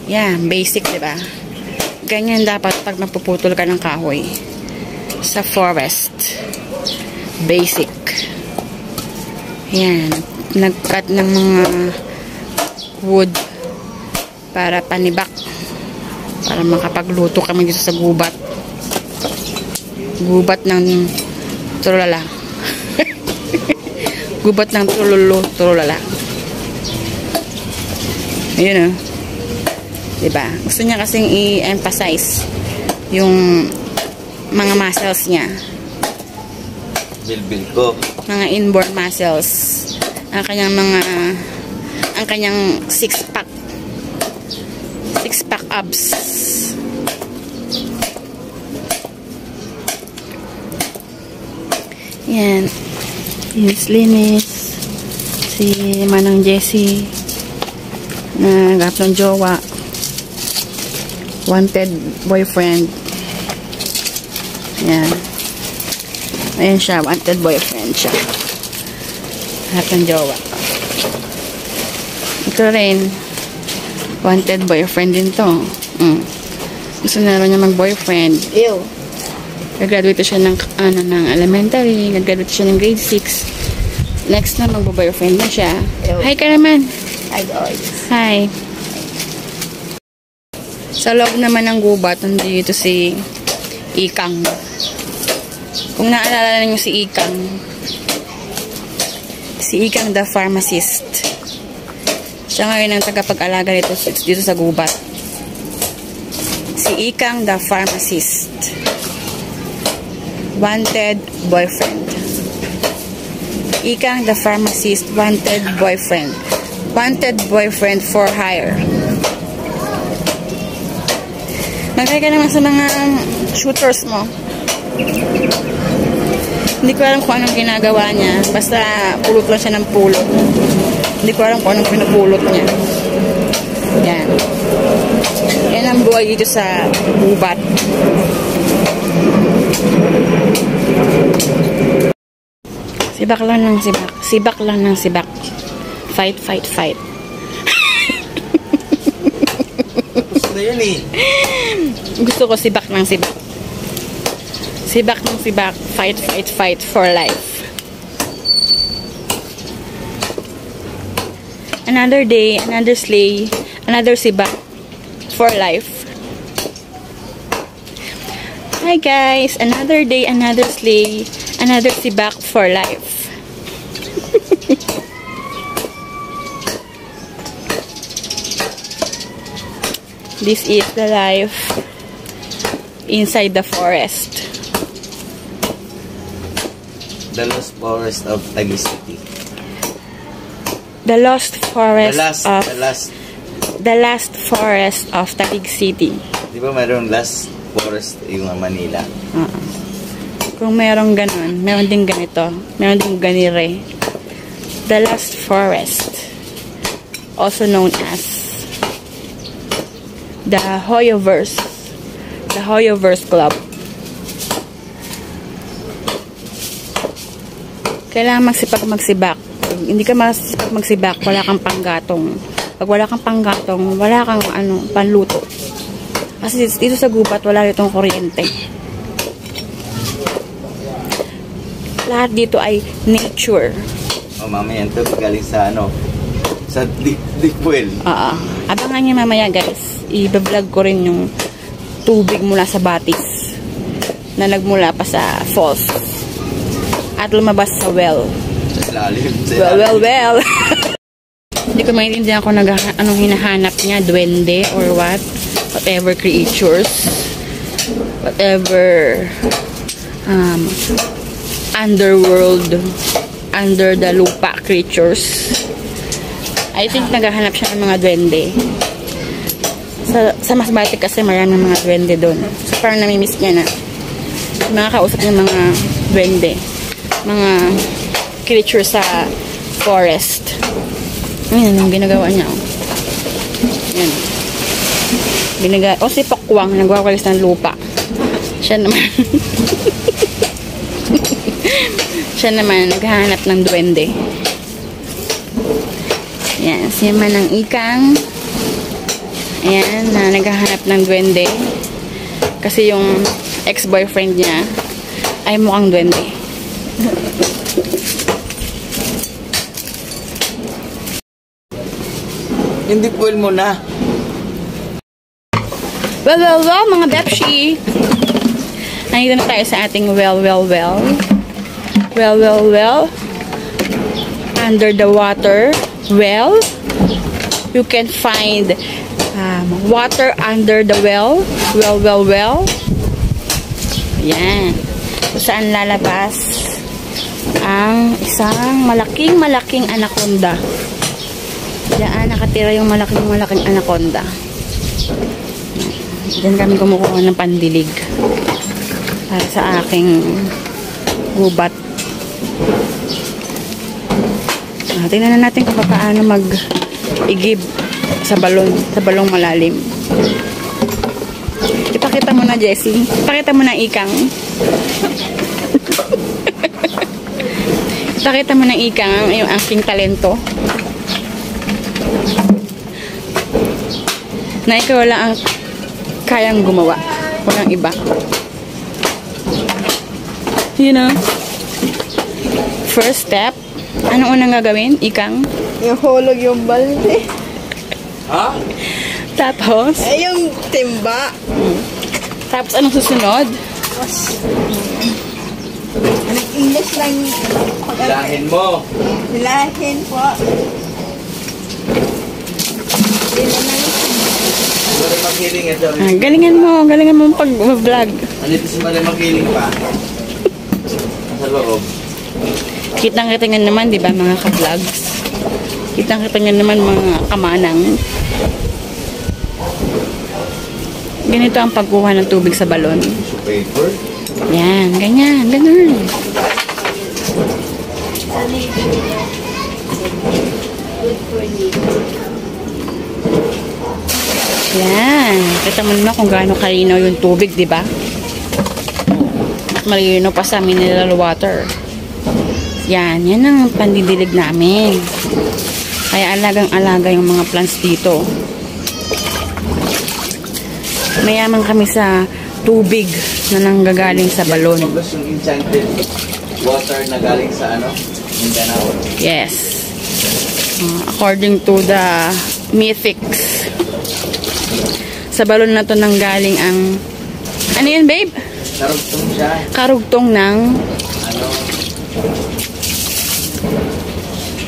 Yan, basic, diba? Ganyan dapat pag mapuputol ka ng kahoy. Sa forest. Basic. Yan. Nag-cut ng mga wood para panibak. Para makapagluto kami dito sa gubat. Gubat ng tulala. Gubat ng tulala. Ayun, diba? Gusto niya kasing i-emphasize yung mga muscles niya. Bilbil ko. Mga inborn muscles. Ang kanyang six-pack. Six-pack abs. Yan. Linis. Si Manang Jessie. Nagap ng jowa. Wanted boyfriend. Yan. Ayan siya. Wanted boyfriend siya. Nagap ng jowa. Ito rin. Wanted boyfriend din to. Gusto na rin niya mag-boyfriend. Ew. Nag-graduate siya ng elementary. Nag-graduate siya ng grade 6. Next na, mag-boyfriend na siya. Ew. Hi ka naman. Hi guys. Hi. Sa loob naman ng gubat, nandito si Ikang. Kung naalala niyo si Ikang the pharmacist. Siya ngayon ang tagapag-alaga dito sa gubat. Si Ikang the pharmacist. Wanted boyfriend. Ikang the pharmacist, wanted boyfriend. Wanted boyfriend for hire. Magkaya ka naman sa mga shooters mo. Hindi ko alam kung anong ginagawa niya. Basta pulot lang siya ng pulot. Hindi ko alam kung anong pinupulot niya. Yan. Yan ang buhay dito sa gubat. Sibak lang ng sibak. Sibak lang ng sibak. Fight, fight, fight. Gusto na yun eh. Gusto ko sibak ng sibak. Sibak ng sibak. Fight, fight, fight for life. Another day, another sleigh, another sibak for life. Hi guys, another day, another sleigh, another sibak for life. This is the life inside the forest. The Lost Forest of Taguig City. The Lost Forest The last forest of Taguig City. Di ba mayroong last forest yung Manila? Kung mayroong ganun, meron din ganito. Meron din ganire. The Last Forest. Also known as the Hoyoverse. The Hoyoverse Club. Kailangan magsibak. Hindi ka masipag magsibak, wala kang panggatong. Pag wala kang panggatong, wala kang panluto. Kasi dito sa gubat, wala ditong kuryente. Lahat dito ay nature. Mamaya ito galing sa sa deep well. Abangan niyo mamaya guys. I-vlog ko rin yung tubig mula sa batis na nagmula pa sa falls at lumabas sa well. Well. Hindi ko maintindihan kung anong hinahanap niya, duwende or what. Whatever creatures. Whatever underworld, under the lupa creatures. I think naghahanap siya ng mga duwende. Sa Masbate kasi maraming mga duwende doon. So parang namimiss niya na. Mga kausap niya mga duwende. Mga creature sa forest. Ayan, yung ginagawa niya. Ayan. Si Pokwang, nagwawalis ng lupa. Siya naman. Siya naman, naghahanap ng duwende. Ayan, siya man ang Ikang. Ayan, na naghahanap ng duwende. Kasi yung ex-boyfriend niya ay mukhang duwende. Hindi fuel mo na. Well, mga Bepshi. Nandito na tayo sa ating well. Under the water well. You can find water under the well. Well. Yan. Kung saan lalabas ang isang malaking anaconda. Diyan nakatira yung malaking anaconda. Diyan kami kumukuha ng pandilig para sa aking gubat. Tingnan na natin kung paano mag-igib sa balong malalim. Ipakita mo na, Jessie. Ipakita mo na, Ikang. Ipakita mo na, Ikang, yung aking talento. Na ikaw lang ang kayang gumawa. Walang iba. You know? First step. Anong unang gagawin, Ikang? Ihulog yung balde. Ha? Tapos? Yung timba. Tapos anong susunod? English lang. Hilahin mo. Hilahin po. Maray maghiling ito. Galingan mo pag-vlog. Andito si Maray maghiling pa. Nasa loob. Kitang-kita nga naman, di ba, mga ka-vlogs? Kitang-kita nga naman, mga kamanang. Ganito ang pagkuha ng tubig sa balon. Tissue paper. Yan, ganyan, ganun. Yan. Kita mo naman kung gaano kalinaw yung tubig, di ba? At malinaw pa sa mineral water. Yan ang pandidilig namin. Kaya alagang-alaga yung mga plants dito. Mayaman kami sa tubig na nanggagaling sa balon. Yung enchanted water na galing sa Mindanao. Yes. According to the mythics. Sa balon na to nanggaling ang... Ano yan, babe? Karugtong siya.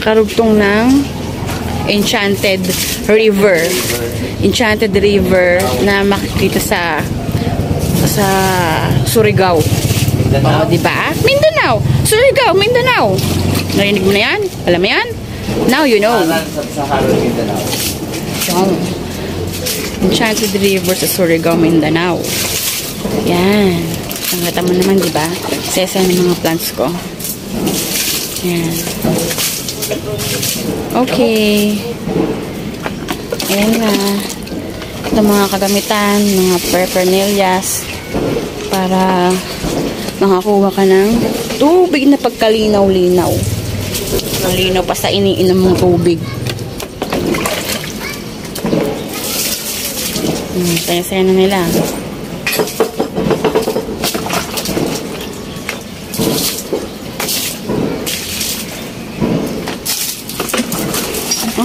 Karugtong ng Enchanted River. Enchanted River na makikita sa Surigao. Mindanao. Diba? Mindanao. Surigao, Mindanao. Narinig mo na yan? Alam mo yan? Now you know. Sa Harol, Mindanao. Enchanted River sa Surigao, Mindanao. Yan. Nakita mo naman, diba? Sesa ng mga plants ko. Yan. Okay. Ayan na. Ito mga kagamitan, mga paraphernalia para makakuha ka ng tubig na pagkalinaw-linaw. Malinaw pa sa iniinom mong tubig. Saya-saya na nila.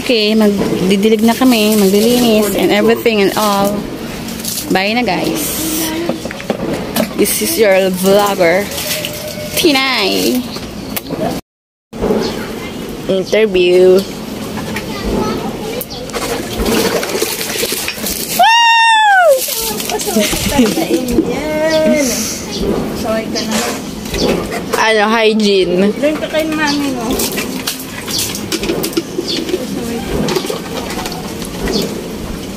Okay, magdidilig na kami, maglilinis, and everything and all. Bye na, guys. This is your vlogger, Tinay. Interview. Sorry ka na. Hygiene. Doon ka kay mami, no?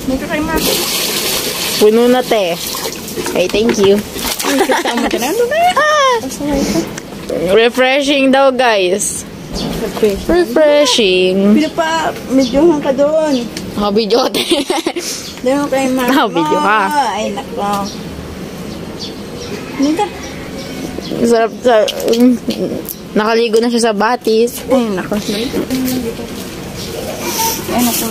Doon ka kay mami. Puno na, te. Okay, thank you. Refreshing daw, guys. Refreshing. Medyohan ka doon. Video ka. Doon kay mami. Video ka. Ay, nako. Hindi ka. Sarap sa... nakaligo na siya sa batis. Ay, nako. Ay, nako.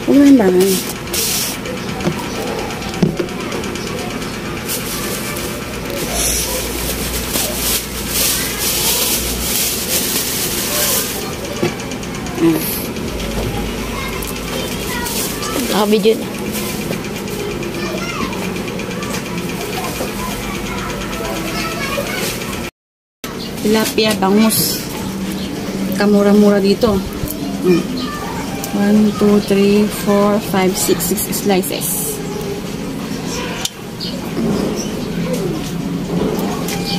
Huwag mo yung bahay. Nakabidyo na. Tilapia, bangus. Kamura-mura dito. 1, 2, 3, 4, 5, 6 slices.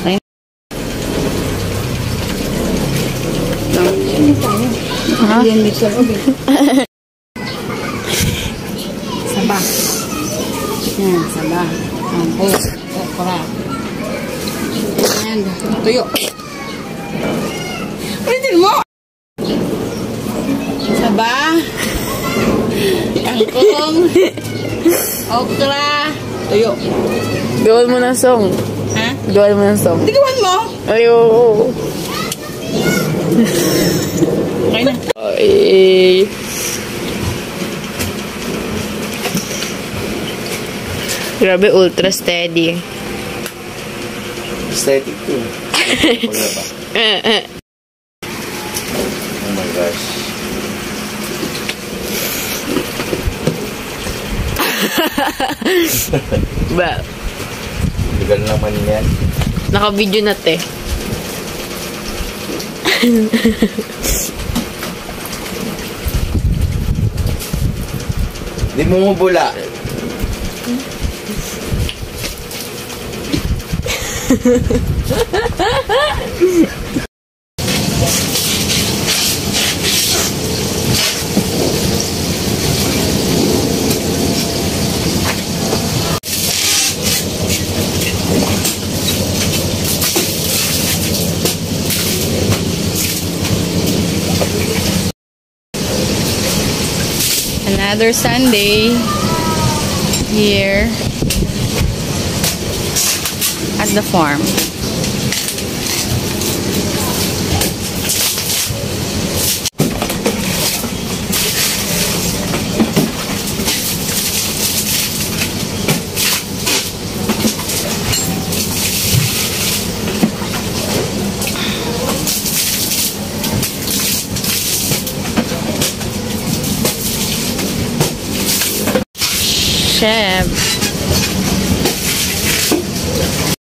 Okay. Ha? Saba. Yan, saba. Ampos. Okra. And tuyo. Ulitin mo! Saba. Kangkong. Okra. Tuyo. Gawin mo ng song. Ha? Gawin mo ng song. Hindi gawan mo. Ayoko. Okay na. Ay. Grabe, ultra steady. Aesthetic to. Wala ba? Oh my gosh. Ba, Legal naman yan. naka-video na te. Di mo mabula. Another Sunday here at the farm. Chef.